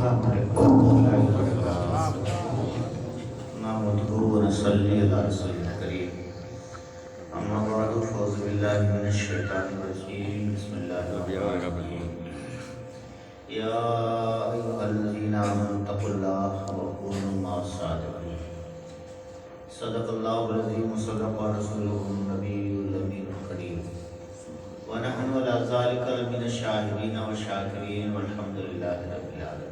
السلام علیکم ورحمۃ اللہ وبرکاتہ۔ نحمدہ ونصلی علی رسولہ الکریم، اما بعد فاعوذ باللہ من الشیطان الرجیم، بسم اللہ الرحمن الرحیم۔ یا ایھا الذین آمنوا اتقوا اللہ وکونوا مع الصادقین۔ صدق اللہ العظیم وصدق رسولہ النبی الامین الکریم، ونحن علی ذلک لمن الشاہدین والشاکرین والحمد للہ رب العالمین۔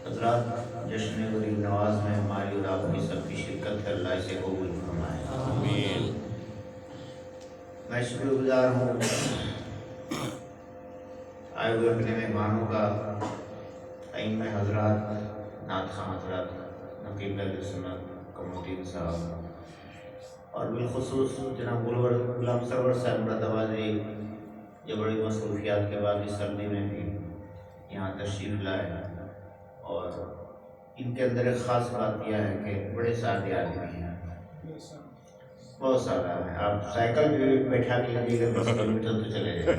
حضرات، جشن غریب نواز میں ہماری اور آپ کی سب کی شرکت ہے، اللہ اسے قبول فرمائے آمین۔ میں شکر گزار ہوں آئے ہوئے اپنے مہمانوں کا، ائمہ حضرات، نعت خواں حضرات، نقیب اہل سنت قمرالدین صاحب، اور بالخصوص جناب غلام سرور صاحب مراد آبادی، جو بڑی مصروفیات کے بعد اس سردی میں بھی یہاں تشریف لائے، اور ان کے اندر ایک خاص بات یہ ہے کہ بڑے سادے آدمی ہیں، بہت سادہ ہے۔ آپ سائیکل بھی بیٹھا کے لگے گا 10 کلومیٹر تو چلے جائیں۔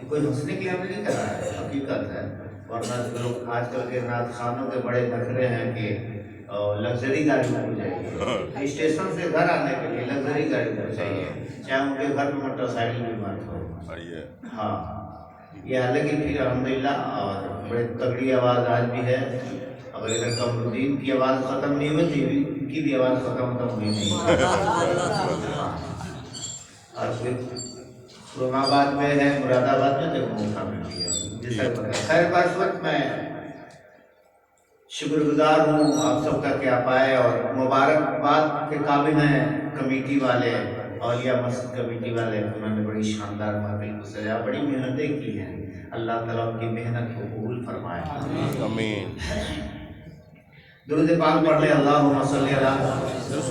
کوئی ہنسنے کے لیے ہم نے نہیں کرا ہے، حقیقت ہے، ورنہ لوگ آج کل کے نعت خوانوں کے بڑے نخرے ہیں کہ لگژری گاڑی میں چاہیے، اسٹیشن سے گھر آنے کے لیے لگژری گاڑی میں چاہیے، چاہے ان کے گھر میں موٹر سائیکل بھی مت ہو۔ ہاں، یہ حالانکہ پھر الحمدللہ اور بڑی تگڑی آواز آج بھی ہے۔ اگر ادھر قمرالدین کی آواز ختم نہیں ہوئی تھی، ان کی بھی آواز ختم ہوئی نہیں۔ اور پھر اسلام آباد میں ہے، مراد آباد میں تو موقع مل گیا۔ خیر، بس وقت میں شکر گزار ہوں آپ سب کا کہ آپ آئے، اور مبارکباد کے قابل ہیں کمیٹی والے، اولیاء مسجد کمیٹی والے، انہوں نے بڑی شاندار محفل کو سجایا، بڑی محنتیں کی ہیں۔ اللہ تعالیٰ ان کی محنت کو قبول فرمائے آمین۔ درود پاک پڑھ لیں، اللہم صلی علی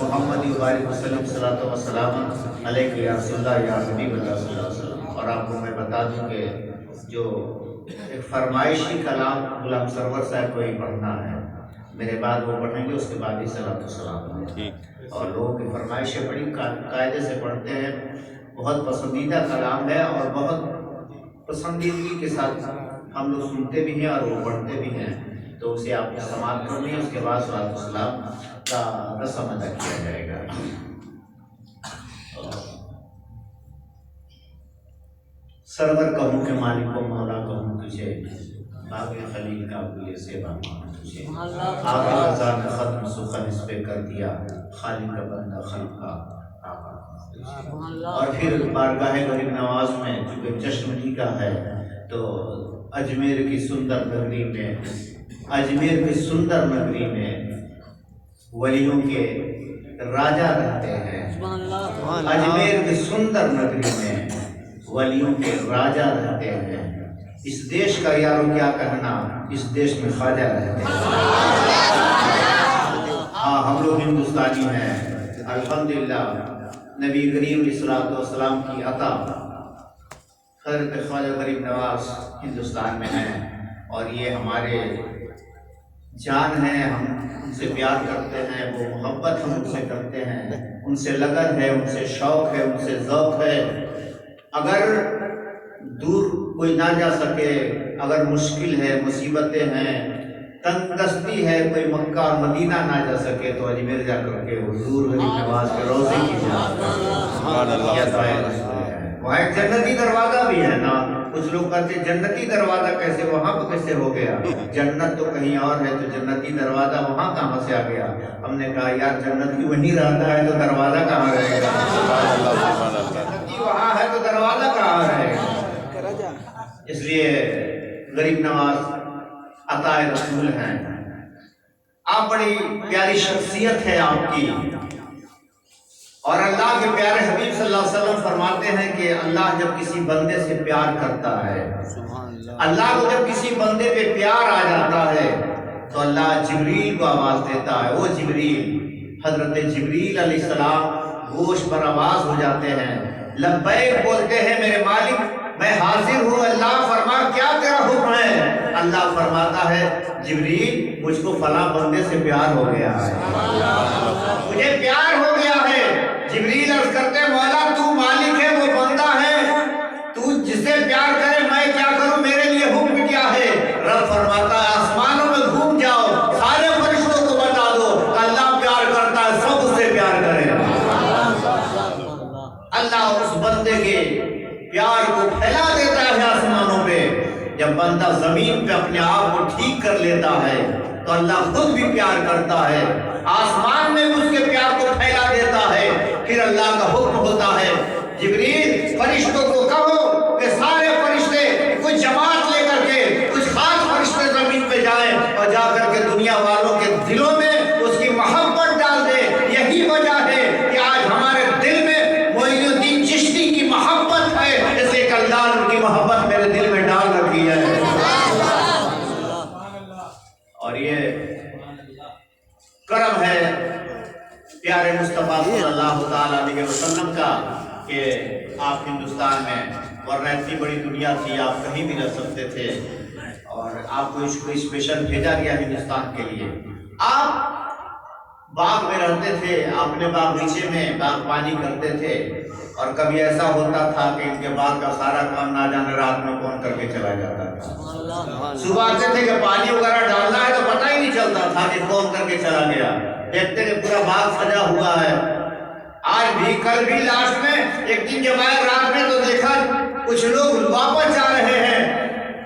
محمد وبارک وسلم، صلاۃ و سلام علیک یا رسول اللہ یا حبیب اللہ صلی اللہ علیہ وسلم۔ اور آپ کو میں بتا دوں کہ جو ایک فرمائشی کلام غلام سرور صاحب کو ہی پڑھنا ہے، میرے بعد وہ پڑھیں گے، اس کے بعد ہی صلاۃ و سلام ہے، اور لوگوں کی فرمائشیں بڑی قاعدے سے پڑھتے ہیں۔ بہت پسندیدہ کلام ہے، اور بہت پسندیدگی کے ساتھ ہم لوگ سنتے بھی ہیں اور وہ پڑھتے بھی ہیں، تو اسے آپ نے سماعت کرنی ہے، اس کے بعد صلاۃ و سلام کا رسم ادا کیا جائے گا۔ سرور کہوں کہ مالک و مولا کہوں تجھے، باغ خلیل کا بوئے سے بامان تجھے، آقا رضا نے ختم سخن اس پہ کر دیا، خالق کا بندہ خلق کا آقا تجھے۔ اور پھر بارگاہ غریب نواز میں چونکہ جشن ہی کا ہے، تو اجمیر کی سندر نگری میں، اجمیر کی سندر نگری میں ولیوں کے راجہ رہتے ہیں۔ اجمیر کی سندر نگری میں ولیوں کے راجہ رہتے ہیں۔ اس دیش کا یارو کیا کہنا، اس دیش میں خواجہ رہتے ہیں۔ ہاں، ہم لوگ ہندوستانی ہیں، الحمدللہ نبی کریم علیہ الصلوۃ والسلام کی عطا حضرت خواجہ غریب نواز ہندوستان میں ہیں، اور یہ ہمارے جان ہیں، ہم ان سے پیار کرتے ہیں، وہ محبت ہم ان سے کرتے ہیں، ان سے لگن ہے، ان سے شوق ہے، ان سے ذوق ہے۔ اگر دور کوئی نہ جا سکے، اگر مشکل ہے، مصیبتیں ہیں، تنگ دستی ہے، کوئی مکہ اور مدینہ نہ جا سکے، تو اجمیر جا کر کے حضور غریب نواز کے روضے کی زیارت کرے۔ وہاں ایک جنتی دروازہ بھی ہے نا، کچھ لوگ کہتے ہیں جنتی دروازہ کیسے، وہاں پہ کیسے ہو گیا؟ جنت تو کہیں اور ہے، تو جنتی دروازہ وہاں کہاں سے آ گیا؟ ہم نے کہا یار جنتی وہیں رہتا ہے تو دروازہ کہاں رہے گا؟ جنتی وہاں ہے تو دروازہ کہاں رہے گا؟ اس لیے غریب نواز عطا رسول ہیں، آپ بڑی پیاری شخصیت ہے آپ کی، اور اللہ کے پیارے حبیب صلی اللہ علیہ وسلم فرماتے ہیں کہ اللہ جب کسی بندے سے پیار کرتا ہے، اللہ کو جب کسی بندے پہ پیار آ جاتا ہے تو اللہ جبریل کو آواز دیتا ہے، وہ جبریل، حضرت جبریل علیہ السلام گوش پر آواز ہو جاتے ہیں، لبیک بولتے ہیں میرے مالک میں حاضر ہوں، اللہ فرما کیا تیرا حکم ہے؟ اللہ فرماتا ہے جبریل مجھ کو فلاں بندے سے پیار ہو گیا ہے، مجھے پیار ہو گیا ہے۔ جبریل عرض کرتے مولا تو مالک ہے، وہ بندہ ہے، تو جسے پیار کرے میں کیا کروں، میرے جب بندہ زمین پہ اپنے آپ کو ٹھیک کر لیتا ہے تو اللہ خود بھی پیار کرتا ہے، آسمان میں اس کے پیار کو پھیلا دیتا ہے۔ پھر اللہ کا حکم ہوتا ہے جبریل فرشتوں کو کہو کہ سارے فرشتے کچھ جماعت لے کر کے کچھ خاص فرشتے زمین پہ جائیں اور جا کر کے دنیا والوں کے دلوں میں اس کی محبت ڈال دے۔ یہی وجہ ہے کہ آج ہمارے دل میں معین الدین چشتی کی محبت ہے، اس لیے اللہ نے ان کی محبت میرے دل میں ڈال رکھی ہے۔ اور یہ کرم ہے پیارے مصطفیٰ صلی اللہ تعالیٰ علیہ وسلم کا کہ آپ ہندوستان میں، ورنہ اتنی بڑی دنیا تھی آپ کہیں بھی رہ سکتے تھے، اور آپ کو اسپیشل بھیجا گیا ہندوستان کے لیے۔ آپ باغ میں رہتے تھے، اپنے باغیچے میں باغبانی کرتے تھے، اور کبھی ایسا ہوتا تھا کہ ان کے باغ کا سارا کام نہ جانے رات میں کون کر کے چلا جاتا تھا۔ صبح آتے تھے کہ پانی وغیرہ ڈالنا ہے تو پتہ ہی نہیں چلتا تھا کہ کون کر کے چلا گیا، دیکھتے کہ پورا باغ سجا ہوا ہے۔ آج بھی کل بھی لاسٹ میں ایک دن جب آئے رات میں تو دیکھا کچھ لوگ واپس جا رہے ہیں،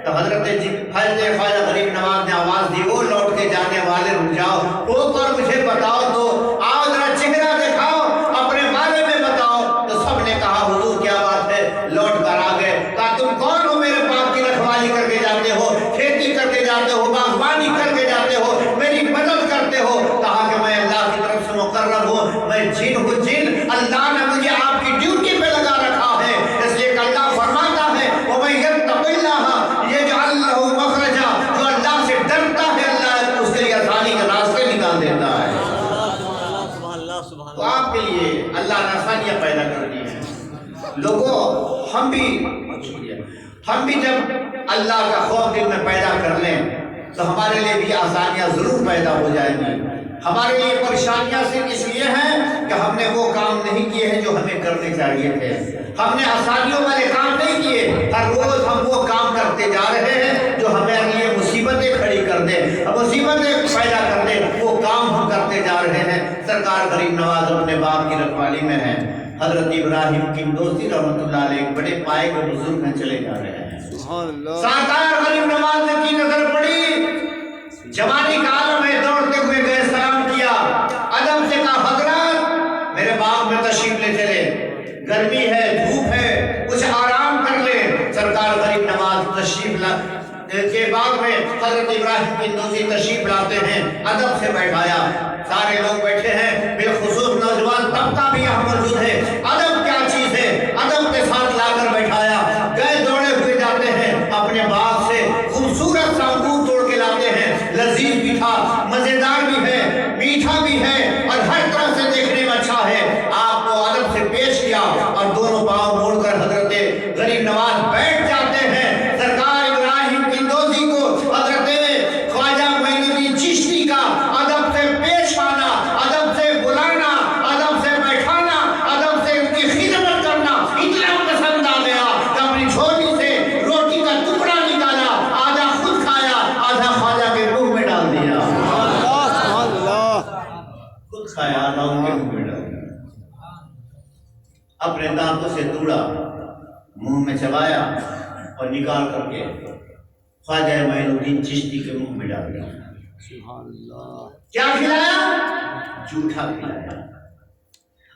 تو حضرت خواجہ غریب نواز نے آواز دی، وہ لوٹ کے جانے والے رک جاؤ، وہ پر مجھے بتاؤ تو آؤ ذرا چہرہ دکھاؤ، اپنے بارے میں بتاؤ۔ تو سب نے کہا حضور کیا بات ہے، لوٹ کر آ گئے۔ کہا تم کون ہو، میرے باغ کی رکھوالی کر کے جاتے ہو، کھیتی کر کے جاتے ہو، باغبانی کر کے جاتے ہو، میری مدد کرتے ہو؟ کہا کہ میں اللہ کی طرف سے مقرب ہوں، میں جن ہوں، جن اللہ نے مجھے آپ کی ڈیوٹی پہ لگا رکھا ہے، اس لیے کہ اللہ فرماتا ہے وَمَن يَتَّقِ اللَّهَ يَجْعَلْ لَهُ مَخْرَجًا، جو اللہ سے ڈرتا ہے اللہ اس کے لیے آسانی کے راستے نکال دیتا ہے۔ تو آپ کے لیے اللہ نے آسانیاں پیدا کر دی ہیں۔ لوگوں ہم بھی جب اللہ کا خوف دل میں پیدا کر لیں تو ہمارے لیے بھی آسانیاں ضرور پیدا ہو جائیں گی۔ ہمارے لیے پریشانیاں صرف اس لیے ہیں کہ ہم نے وہ کام نہیں کیے ہیں جو ہمیں کرنے چاہیے تھے، ہم نے آسانیوں والے کام نہیں کیے، ہر روز ہم وہ کام کرتے جا رہے ہیں جو ہمارے لیے مصیبتیں کھڑی کر دیں، مصیبتیں پیدا کر دیں، وہ کام ہم کرتے جا رہے ہیں۔ سرکار غریب نواز اپنے باپ کی رکھوالی میں ہیں، حضرت ابراہیم قندوسی رحمۃ اللہ علیہ بڑے پائے کے بزرگ ہیں، چلے جا رہے ہیں۔ سرکار غریب نواز نے کی نظر پڑی، جوانی کا عالم ہے، دوڑتے ہوئے گئے، سلام کیا، ادب سے کہا حضرت میرے باغ میں تشریف لے چلے، گرمی ہے، دھوپ ہے، کچھ آرام کر لے۔ سرکار غریب نواز تشریف کے باغ میں حضرت ابراہیم قندوسی تشریف لاتے ہیں، ادب سے بیٹھایا، سارے لوگ بیٹھے ہیں، بالخصوص نوجوان طبقہ بھی یہاں موجود ہے۔ ادب کیا چیز ہے، ادب کے ساتھ لا کر بیٹھایا، گئے دوڑے ہوئے جاتے ہیں، اپنے باغ سے خوبصورت سا انگور توڑ کے لاتے ہیں، لذیذ بھی تھا، مزیدار بھی ہے، میٹھا بھی ہے، اور ہر طرح سے دیکھنے میں اچھا ہے۔ آپ کو ادب سے پیش کیا اور دونوں پاؤں موڑ کر حضرت غریب نواز بیٹھ جاتے ہیں۔ سرکار ابراہیم قندوسی کو حضرت خواجہ معین الدین چشتی کا ادب سے پیش آنا، ادب سے بلانا، ادب سے بیٹھانا، ادب سے ان کی خدمت کرنا اتنا پسند آ گیا کہ اپنی جھولی سے روٹی کا ٹکڑا نکالا، آدھا خود کھایا، آدھا خواجہ کے منہ میں ڈال دیا۔ خود کھایا، آدھا ان کے منہ میں ڈال دیا، اپنے دانتوں سے توڑا، منہ میں چبایا اور نکال کر کے خواجہ معین الدین چشتی کے منہ میں ڈال دیا۔ کیا کھلایا؟ جھوٹا کھلایا،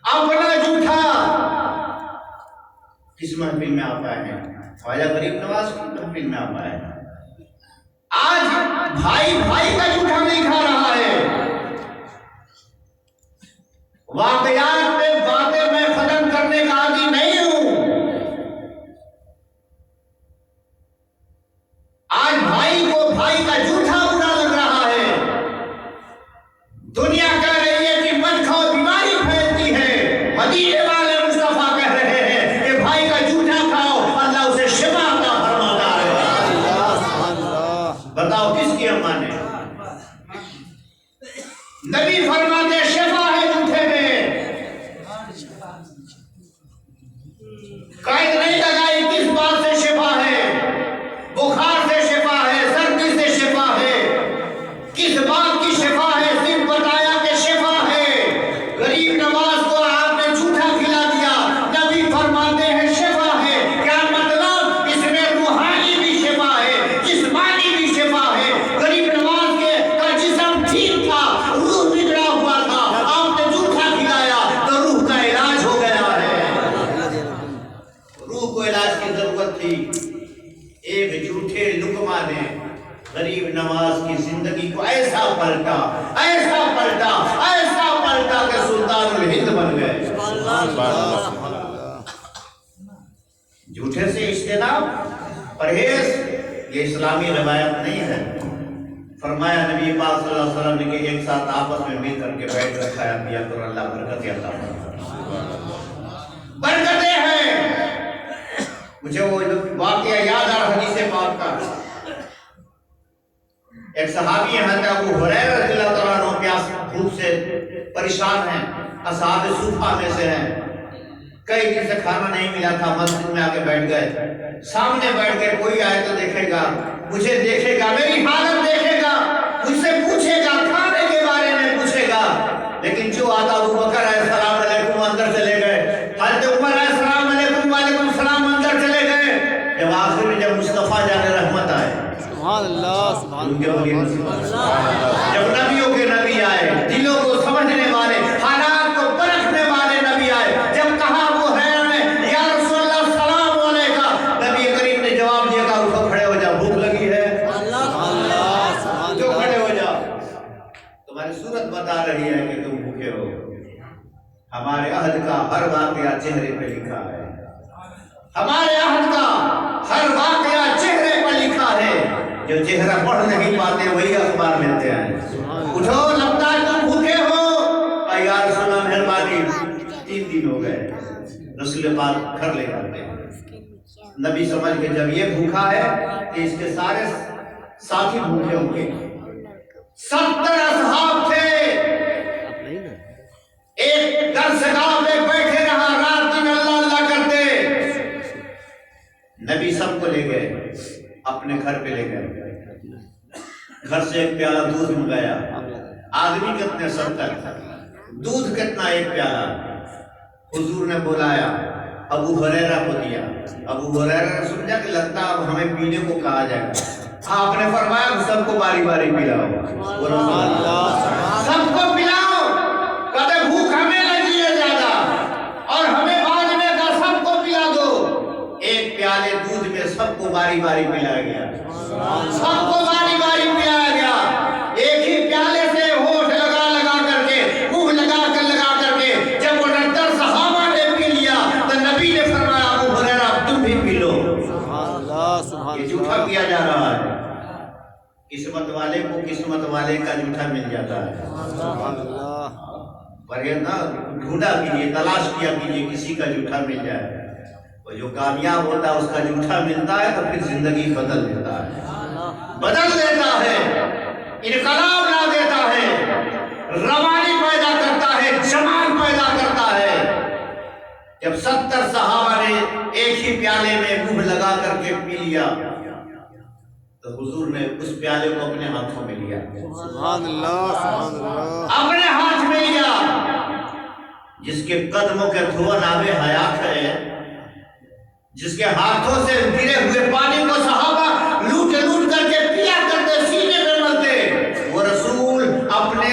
اپنا جھوٹا۔ کس محفل میں آپ آئے ہیں؟ خواجہ غریب نواز کی محفل میں آپ آئے ہیں۔ آج بھائی بھائی کا جھوٹا نہیں کھا رہا ہے، واقعات میں باتیں میں ختم کرنے کا عادی نہیں ہوں۔ آج بھائی کو بھائی کا جھوٹا برا لگ رہا ہے، دنیا کہہ رہی ہے کہ مت کھاؤ بیماری پھیلتی ہے، مدینے والے مصطفیٰ کہہ رہے ہیں کہ بھائی کا جھوٹا کھاؤ، اللہ اسے شفا عطا فرماتا ہے۔ بتاؤ کس کی امانت ہے؟ نبی فرماتے شفا ہے جھوٹے میں۔ قید نہیں لگائی کس بات سے شفا ہے، بخار سے شفا ہے، سردی سے شفا ہے، کس بات کی شفا ہے، صرف بتایا کہ شفا ہے۔ غریب نواز کو آپ نے جھوٹا کھلا دیا، نبی فرماتے ہیں شفا ہے۔ کیا مطلب؟ اس میں روحانی بھی شفا ہے، ایک جھوٹے لقمہ نے غریب نواز کی زندگی کو ایسا پلٹا کہ سلطان الہند بن گئے۔ جھوٹے سے اجتناب، پرہیز، یہ اسلامی روایت نہیں ہے۔ فرمایا نبی پاک صلی اللہ علیہ وسلم نے کہ ایک ساتھ آپس میں مل کر کے بیٹھ کر کھایا پیا کرو، اللہ برکت عطا فرمائے۔ برکتیں ہیں۔ مجھے وہ واقعہ یاد آ رہا حدیث پاک کا، ایک صحابی ہیں حضرت ابو ہریرہ رضی اللہ تعالیٰ عنہ پیاس بھوک سے پریشان ہیں، اصحاب صفہ میں سے ہیں، کئی دن سے کھانا نہیں ملا تھا، مسجد میں آ کے بیٹھ گئے، سامنے بیٹھ کے کوئی آئے تو دیکھے گا، مجھے دیکھے گا، میری حالت دیکھے گا، مجھ سے پوچھے گا، کھانے کے بارے میں پوچھے گا، لیکن جو آتا ابو بکر علیہ السلام علیکم اندر چلے گئے، حضرت عمر علیہ السلام علیکم وعلیکم السلام اندر چلے گئے، جب آخر میں جب مصطفیٰ جان رحمت آئے، سبحان اللہ، سبحان اللہ، جب نبیوں کے نبی آئے، دلوں کو سمجھنے والے، حالات کو پرکھنے والے نبی آئے، جب کہا وہ ہے یا رسول اللہ سلام علیکم، نبی کریم نے جواب دیا کہ اٹھو کھڑے ہو جاؤ، بھوک لگی ہے، جو کھڑے ہو جاؤ، تمہاری صورت بتا رہی ہے کہ تم بھوکے ہو، ہمارے عہد کا ہر واقعہ چہرے پہ لکھا ہے، ہمارے عہد کا ہر واقعہ چہرے پہ لکھا ہے، جو چہرہ پڑھ نہیں پاتے وہی اخبار ملتے ہیں، اٹھو لگتا ہے تم بھوکے ہو، یا رسول اللہ مہربانی، 3 دن ہو گئے، رسول پاک گھر لے جاتے ہیں، نبی سمجھ کے جب یہ بھوکا ہے تو اس کے سارے ساتھی بھوکے ہوں گے، 70 اصحاب تھے، ایک درسگاہ میں بیٹھے رہا، رات دن اللہ اللہ کرتے، نبی سب کو لے گئے، اپنے گھر پہ لے گئے، گھر سے ایک پیالہ دودھ منگایا، آدمی کتنے 70، دودھ کتنا ایک پیالہ، حضور نے بلایا، ابو ہریرہ کو دیا، ابو ہریرہ نے سمجھا کہ لگتا اب ہمیں پینے کو کہا جائے گا، آپ نے فرمایا سب کو باری باری پلاؤ، سب کو پلاؤ، کہتے بھوک ہمیں لگی ہے زیادہ اور ہمیں بعد میں کا سب کو پلا دو، ایک پیالے دودھ میں سب کو باری باری پلایا گیا، سب کو باری باری پلایا گیا، ایک ہی پیالے سے ہوٹھ لگا لگا کر کے، منہ لگا کر کے، جب وہ 90 صحابہ نے پی لیا تو نبی نے فرمایا ابو ہریرہ تم بھی پی لو، یہ جھوٹا کیا جا رہا ہے، قسمت والے کو قسمت والے کا جھوٹا مل جاتا ہے، پر یہ نہ ڈھونڈا کیجیے، تلاش کیا کیجیے کسی کا جھوٹا مل جائے، وہ جو کامیاب ہوتا ہے اس کا جھوٹا ملتا ہے تو پھر زندگی بدل دیتا ہے، انقلاب لا دیتا ہے، روانی پیدا کرتا ہے، جمال پیدا کرتا ہے۔ جب 70 صحابہ نے ایک ہی پیالے میں منہ لگا کر کے پی لیا تو حضور نے اس پیالے کو اپنے ہاتھوں میں لیا، سبحان اللہ، سبحان اللہ، اپنے ہاتھ میں لیا، جس کے قدموں کے دھون آب حیات ہے، جس کے ہاتھوں سے گرے ہوئے پانی کو صحابہ لوٹ لوٹ کر کے پیا کرتے، سینے میں ملتے، وہ رسول اپنے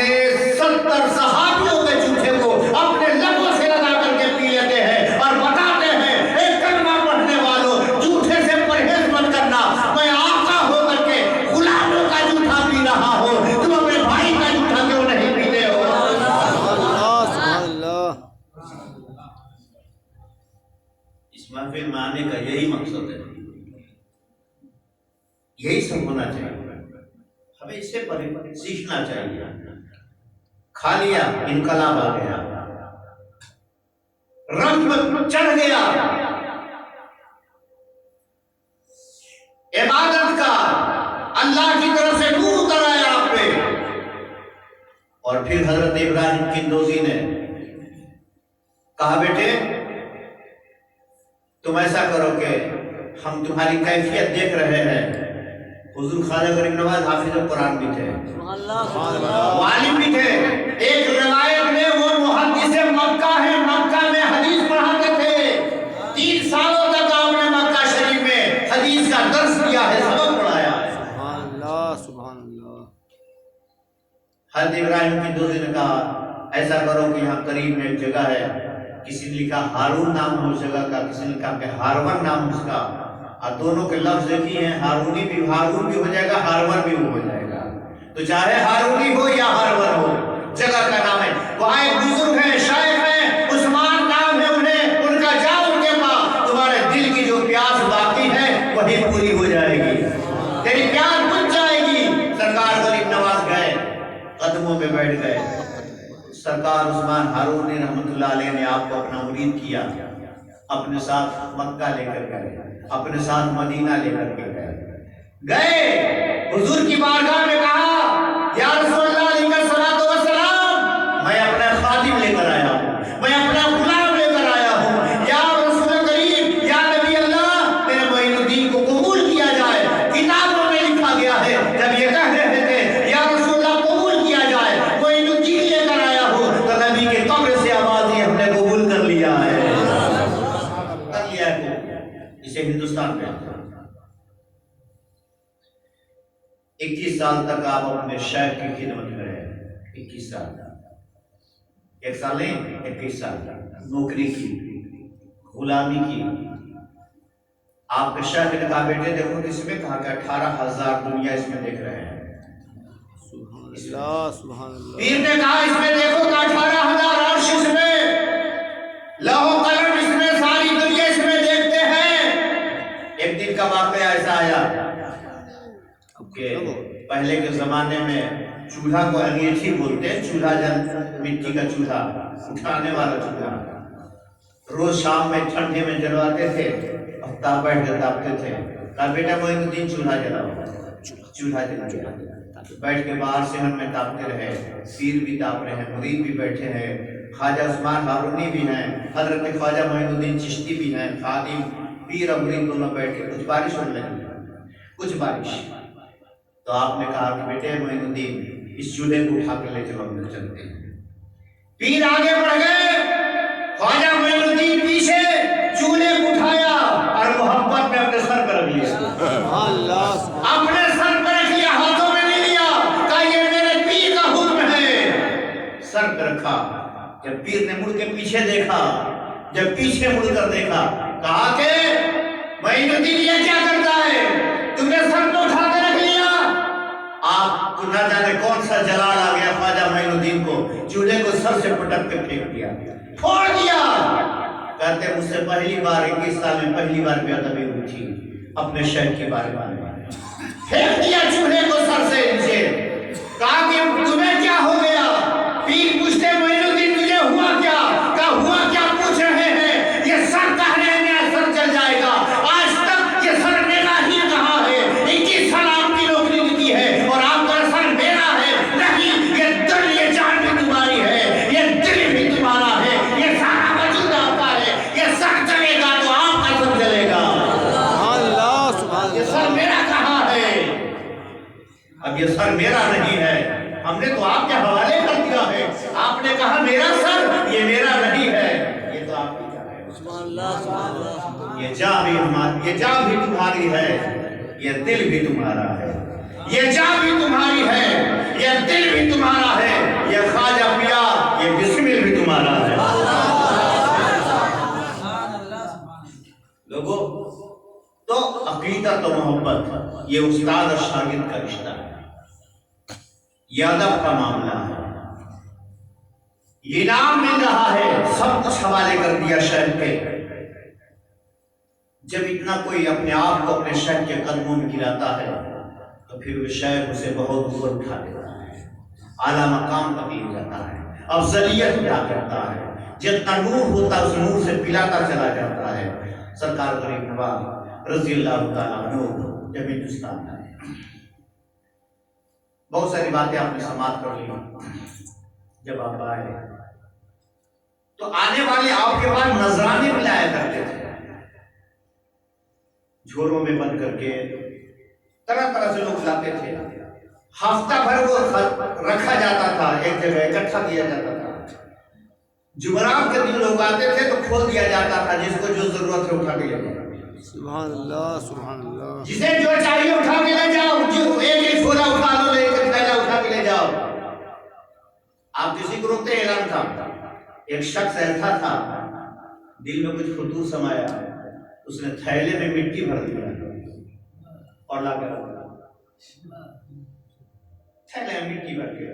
70 صحابیوں کے جوٹے کو اپنے لبوں سے لگا کر کے پی لیتے ہیں اور بتاتے ہیں اے کلمہ پڑھنے والوں، جھوٹے سے پرہیز مت کرنا، میں آقا ہو کر کے غلاموں کا جھوٹا پی رہا ہوں، تم اپنے بھائی کا جھوٹا کیوں نہیں پیتے ہو؟ سبحان اللہ، اس محفل میں آنے کا یہی مقصد ہے، یہی سب ہونا چاہیے، ہمیں اس سے سیکھنا چاہیے، کھا لیا انقلاب آ گیا، رنگ چڑھ گیا، عبادت کا اللہ کی طرف سے نور اتر آیا آپ پہ، اور پھر حضرت ابراہیم قندوزی نے کہا بیٹے تم ایسا کرو کہ ہم تمہاری کیفیت دیکھ رہے ہیں، حضور خواجہ غریب نواز حافظ قرآن بھی تھے، عالم بھی تھے، ایک روایت میں وہ محدث مکہ ہے، مکہ میں حدیث پڑھاتے تھے، 3 سالوں تک آپ نے مکہ شریف میں حدیث کا درس کیا ہے، سبق پڑھایا ہے، سبحان اللہ، سبحان اللہ، حضرت ابراہیم کی دوسری نے کہا ایسا کرو کہ یہاں قریب میں ایک جگہ ہے، کسی نے لکھا ہارون نام ہے اس جگہ کا، کسی نے کہا کہ ہارون نام اس کا، اور دونوں کے لفظ ایک ہی ہیں، ہارون بھی ہو جائے گا، ہارون بھی ہو جائے گا، تو چاہے ہارونی ہو یا ہارون ہو، جگہ کا نام ہے۔ وہاں ایک بزرگ ہیں، شیخ ہیں، عثمان نام ہے انہیں، ان کا جاؤ ان کے پاس، تمہارے دل کی جو پیاس باقی ہے وہی پوری ہو جائے گی، تیری پیاس بجھ جائے گی۔ سرکار غریب نواز گئے، قدموں میں بیٹھ گئے۔ سرکار عثمان ہارونی رحمت اللہ علیہ نے آپ کو اپنا مرید کیا، اپنے ساتھ مکہ لے کر گئے، اپنے ساتھ مدینہ لے کر کے گئے، حضور کی بارگاہ میں کہا یا رسول اللہ علیہ الصلوۃ والسلام، میں اپنا خادم لے کر آیا ہوں، میں اپنا غلام لے کر آیا ہوں، یا رسول کریم، یا نبی اللہ، میرے معین الدین کو قبول کیا جائے۔ کتابوں میں لکھا گیا ہے جب یہ کہہ رہے تھے یا رسول اللہ قبول کیا جائے، معین الدین لے کر آیا ہوں، تو نبی کے قبر سے آواز دی ہم نے قبول کر لیا ہے، اسے ہندوستان میں 21 سال تک آپ اپنے شیخ کی خدمت میں رہے، 21 سال، ایک سال نہیں 21 سال نوکری کی، غلامی کی۔ آپ کے شیخ نے کہا بیٹے دیکھو کس میں، کہا کہ 18,000 دنیا اس میں دیکھ رہے ہیں۔ سبحان اللہ۔ پیر نے کہا اس میں دیکھو کہ 18,000 عرش اس میں، لوح و قلم اس میں، ساری دنیا اس میں دیکھتے ہیں۔ ایک دن کا واقعہ ایسا آیا کہ پہلے کے زمانے میں چولہا کو انگیٹھی بولتے ہیں، چولہا جب مٹی کا چولہا، اٹھانے والا چولہا، روز شام میں ٹھنڈے میں جلواتے تھے، افتاب بیٹھ کے تاپتے تھے۔ کہا بیٹا معین الدین چولہا جلاؤ، چولہا جلا، بیٹھ کے باہر صحن میں تاپتے رہے، پیر بھی تاپ رہے ہیں، مرید بھی بیٹھے ہیں، خواجہ عثمان ہارونی بھی ہیں، حضرت خواجہ معین الدین چشتی بھی ہیں، خادم پیر اور مرید دونوں بیٹھے، کچھ بارش ہونے لگی، کچھ بارش۔ تو آپ نے کہا کہ بیٹے معین الدین اس چولہے کو اٹھا کر لے چلو، اندر چلتے ہیں۔ پیر آگے بڑھ گئے، خواجہ معین الدین پیچھے، چولہے کو اٹھایا اور محبت میں اپنے سر پر رکھ لیا، اپنے سر پر رکھ لیا، ہاتھوں میں نہیں لیا، کہا یہ میرے پیر کا حکم ہے، سر پر رکھا۔ جب پیر نے مڑ کے پیچھے دیکھا، جب پیچھے مڑ کر دیکھا، کہا کہ معین الدین یہ کیا کرتا ہے، تم نے سر پہ اٹھا کے رکھ لیا۔ آپ کو نہ جانے کون سا جلال آ گیا خواجہ معین الدین کو، چولہے کو سر سے پٹک کے پھینک دیا، پھوڑ دیا۔ کہتے مجھ سے پہلی بار 21 سال میں پہلی بار بے ادبی ہوئی تھی اپنے شیخ کے بارے میں، پھینک دیا چولہے کو سر سے نیچے۔ کہا کہ تمہیں کیا ہو گیا؟ پیر پوچھتے معین الدین تجھے ہوا کیا؟ کہا ہوا کیا پوچھ رہے ہیں، یہ سر کہنے میں سر چل جائے گا، آج تک یہ سر میرا ہی کہا ہے، 21 سال آپ کی نوکری کی ہے اور آپ کا سر میرا ہے، نہیں یہ دل یہ جان بھی تمہاری ہے، یہ دل بھی تمہارا ہے، یہ سارا وجود آپ کا ہے، یہ سر چلے گا تو آپ کا سر چلے گا، یہ سر میرا کہاں ہے؟ اب یہ سر میرا نہیں ہے، ہم نے تو آپ کے حوالے کر دیا ہے، آپ نے کہا میرا سر، یہ میرا نہیں ہے، یہ تو آپ کی جان ہے، یہ جان بھی تمہاری ہے، یہ دل بھی تمہارا ہے، یہ جان بھی تمہاری ہے، یہ دل بھی تمہارا ہے، یہ خواجہ پیا، یہ بسمل بھی تمہارا ہے۔ لوگوں تو عقیدت و محبت یہ استاد اور شاگرد کا رشتہ ہے، یہ ادب کا معاملہ ہے، یہ انعام مل رہا ہے، سب کچھ حوالے کر دیا شیخ کے۔ جب اتنا کوئی اپنے آپ کو اپنے شیخ کے قدموں میں گراتا ہے تو پھر وہ شیخ اسے بہت اوپر اٹھا دیتا ہے، اعلیٰ مقام تک لے جاتا ہے، افضلیت ادا کرتا ہے، جتنا نور ہوتا ہے اس نور سے پلاتا چلا جاتا ہے۔ سرکار غریب نواز رضی اللہ تعالیٰ عنہ جب ہندوستان آئے، بہت ساری باتیں آپ نے سماعت کر لی۔ جب آپ آئے تو آنے والے آپ کے بعد نذرانے بھی لایا کرتے تھے، جھولوں میں بند کر کے طرح طرح سے لوگ لاتے تھے، ہفتہ بھر وہ رکھا جاتا تھا، ایک جگہ اکٹھا کیا جاتا تھا، جمعرات کے دن لوگ آتے تھے تو کھول دیا جاتا تھا، جس کو جو ضرورت ہے اٹھا کے لے جاؤ، سبحان اللہ سبحان اللہ، جسے جو چاہیے اٹھا کے لے جاؤ، جو ایک ایک جھولا اٹھا لو، ایک ایک تھیلا اٹھا کے لے جاؤ۔ آپ کسی کو روکتے، اعلان تھا، ایک شخص ایسا تھا دل میں کچھ خطور سمایا، اس نے تھیلے میں مٹی بھر دیا اور لا کر تھیلے میں مٹی بھر کے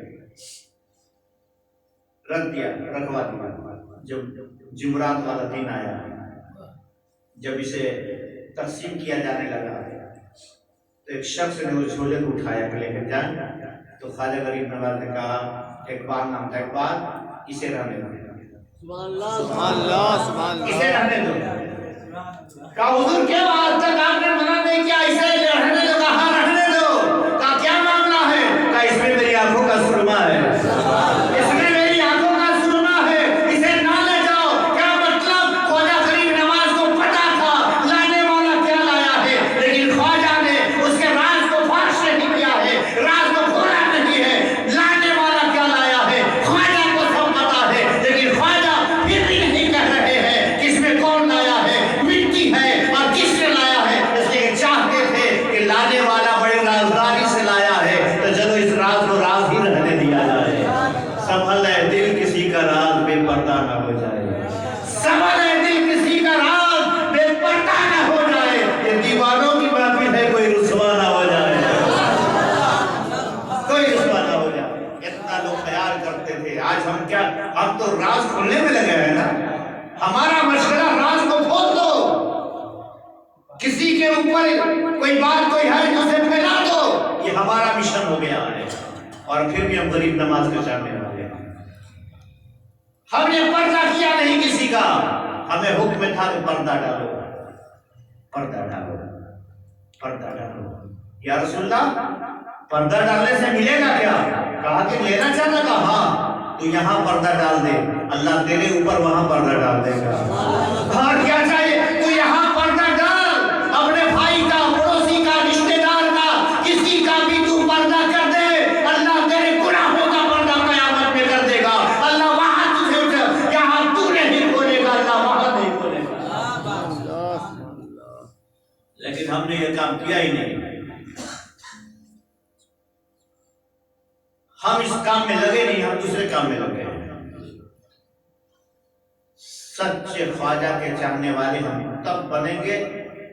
رکھ دیا، رکھوا دیا۔ جب جمعرات والا دن آیا، جب اسے تقسیم کیا جانے لگا تو ایک شخص نے اس جھولے کو اٹھایا کہ لے کر جائیں، تو خواجہ غریب نواز نے کہا اقبال نام تھا، اقبال اسے رہنے دو، سبحان اللہ سبحان اسے اللہ۔ رہنے دو۔ کہا حضور کیوں آج تک آپ نے منع نہیں کیا، اسے رہنے دو؟ کہا رہنے دو۔ کہا کیا معاملہ ہے؟ کہا اس میں میری آنکھوں کا سرما ہے، اس میں میری آنکھوں کا سرما ہے، اسے نہ لے جاؤ۔ کیا مطلب؟ خواجہ غریب نواز کو پتا تھا لانے والا کیا لایا ہے، لیکن خواجہ نے اس کے راز کو فاش نہیں کیا ہے، راز کو کھولا نہیں ہے۔ لانے والا کیا لایا ہے خواجہ کو سب پتا ہے، لیکن خواجہ پھر بھی نہیں کہہ رہے ہیں کہ اس میں کون لایا ہے، مٹی ہے اور کس نے لایا ہے، اس لیے چاہتے تھے کہ لانے والا بڑی رازداری سے لایا ہے، تو چلو اس راز کو راز ہی رہنے دیا جائے۔ سنبھل ہے دل کسی کا راز بے پردہ نہ ہو جائے، سنبھل ہے دل کسی کا راز بے پردہ نہ ہو جائے، یہ دیوانوں کی محفل ہے، کوئی رسوا نہ ہو جائے، کوئی رسوا نہ ہو جائے۔ اتنا لوگ خیال کرتے تھے، آج ہم کیا، ہم تو راز کھولنے میں لگے ہیں نا۔ ہمارا مشغلہ راز کو کھول دو، کسی کے اوپر کوئی بات کوئی ہے جو اسے پھیلا دو، یہ ہمارا مشن ہو گیا ہے۔ اور پھر بھی ہم غریب نواز کے چاہنے والے ہیں، ہم نے پردہ کیا نہیں کسی کا، ہمیں حکم تھا کہ پردہ ڈالو، پردہ ڈالو، پردہ ڈالو۔ یا رسول اللہ پردہ ڈالنے سے ملے گا کیا؟ کہا کہ لینا چاہتا، کہا ہاں تو یہاں پردہ ڈال دے، اللہ تیرے اوپر وہاں پردہ ڈال دے گا۔ اور کیا چاہیے؟ تو یہاں پردہ ڈال، اپنے بھائی کا، پڑوسی کا، رشتے دار کا، کسی کا بھی تو پردہ کر دے، اللہ تیرے گناہوں کا پردہ قیامت میں کر دے گا۔ اللہ وہاں تجھے، یہاں تو نہیں کھولے گا، اللہ وہاں نہیں کھولے گا۔ لیکن ہم نے یہ کام کیا ہی نہیں، ہم اس کام میں لگے نہیں، ہم دوسرے کام میں لگے ہیں۔ سچے خواجہ کے چاہنے والے ہم تب بنیں گے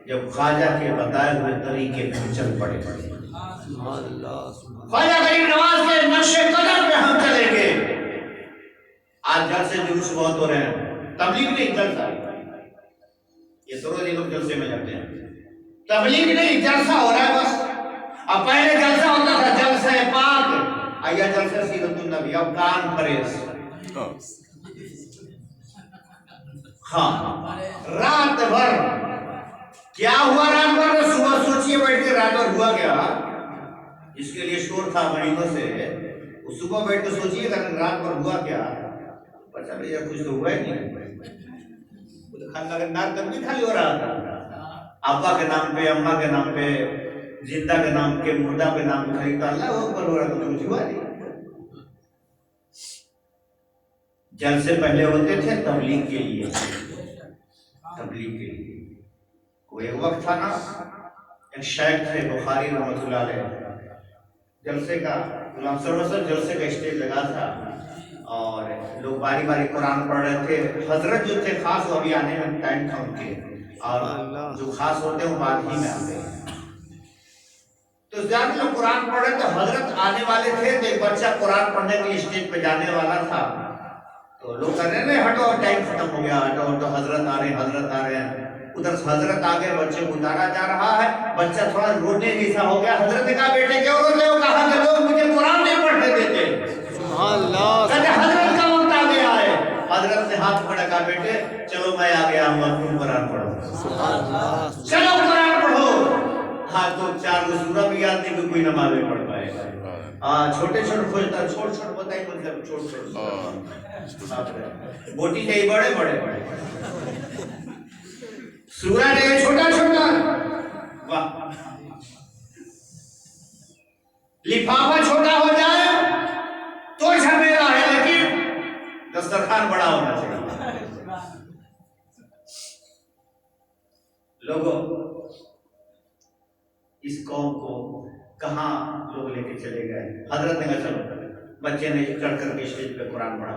جب خواجہ کے بتائے ہوئے طریقے پہ چل پڑے۔ سبحان اللہ سبحان خواجہ غریب نواز کے نقش قدم پہ ہم چلیں گے۔ آج جلسے جلوس بہت ہو رہے ہیں، تبلیغ نہیں چلتا، یہ تو روز لوگ جلسے میں جاتے ہیں، تبلیغ نہیں، جلسہ ہو رہا ہے بس۔ اب پہلے جلسہ ہوتا تھا جلسہ پاک، آیا جلسہ سیرت النبی، اب کانفرنس۔ ہاں رات بھر کیا ہوا، رات بھر صبح سوچیے بیٹھ کے رات بھر ہوا کیا، اس کے لیے شور تھا مہینوں سے، وہ صبح بیٹھ کے سوچیے کہ رات بھر ہوا کیا، پتا نہیں کچھ تو ہوا ہی نہیں، کھانا کا نار تب بھی خالی ہو رہا تھا، ابا کے نام پہ، اماں کے نام پہ، زندہ کے نام کے، مردہ کے نام پہ خریدتا، اللہ اکبر ہو رہا تھا، کچھ ہوا نہیں۔ جلسے پہلے ہوتے تھے تبلیغ کے لیے، تبلیغ کے لیے۔ کوئی وقت تھا نا، ایک شیخ تھے بخاری رحمۃ اللہ علیہ، جلسے کا غلام سرور جلسے کا اسٹیج لگا تھا، اور لوگ باری باری قرآن پڑھ رہے تھے۔ حضرت جو تھے خاص، وہ ابھی آنے میں ٹائم تھا ان کے، اور جو خاص ہوتے ہیں وہ بعد ہی میں آتے ہیں۔ تو زیادہ لوگ قرآن پڑھ رہے تھے، حضرت آنے والے تھے، تو ایک بچہ قرآن پڑھنے کے لیے اسٹیج پہ جانے والا تھا، تو لوگ کہہ رہے ہیں ہٹو، ٹائم ختم ہو گیا، ہٹو ہٹو، حضرت آ رہے ہیں، حضرت آ رہے ہیں۔ ادھر سے حضرت آگے بچے کو اتارا جا رہا ہے، بچہ تھوڑا رونے جیسا ہو گیا۔ حضرت نے کہا بیٹے کیوں روتے ہو؟ کہا کہ لوگ مجھے قرآن نہیں پڑھنے دیتے۔ سبحان اللہ کہتے حضرت کا وقت آ گیا ہے۔ حضرت نے ہاتھ پکڑا، کہا بیٹے چلو میں آ گیا ہوں، تم قرآن پڑھو، سبحان اللہ چلو قرآن پڑھو۔ ہاں تو چار سورہ بھی یاد نہیں کہ کوئی نماز نہیں پڑھ پائے گا۔ ہاں چھوٹے چھوٹے کھوجتا، چھوٹ چھوٹ بتائی، مطلب چھوٹ چھوٹ بوٹی نہیں، بڑے بڑے بڑے سورہ نہیں، چھوٹا چھوٹا، واہ، لفافہ چھوٹا ہو جائے تو جھمیلا ہے، لیکن دسترخوان بڑا ہونا چاہیے۔ لوگوں اس قوم کو کہاں لوگ لے کے چلے گئے؟ حضرت نے کہا چلو، بچے نے چڑھ کر کے اسٹیج پہ قرآن پڑھا،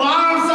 500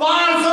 500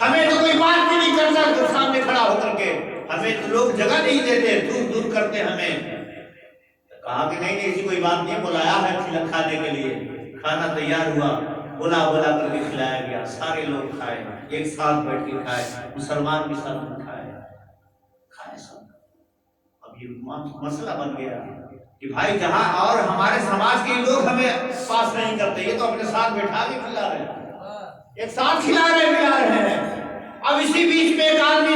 ہمیں تو کوئی بات بھی نہیں کرتا سامنے کھڑا ہو کر کے، ہمیں تو لوگ جگہ نہیں دیتے، دور دور کرتے ہمیں۔ کہا کہ نہیں ایسی کوئی بات نہیں، بلایا ہے کھانے کے لیے، کھانا تیار ہوا، بلا کر کے کھلایا گیا، سارے لوگ کھائے، ایک ساتھ بیٹھ کے کھائے، مسلمان بھی ساتھ میں کھائے سب۔ اب یہ مسئلہ بن گیا کہ بھائی جہاں اور ہمارے سماج کے لوگ ہمیں پاس نہیں کرتے، یہ تو اپنے ساتھ بیٹھا کے کھلا رہے ہیں، ایک ساتھ کھلا رہے ہیں۔ اب اسی بیچ میں ایک آدمی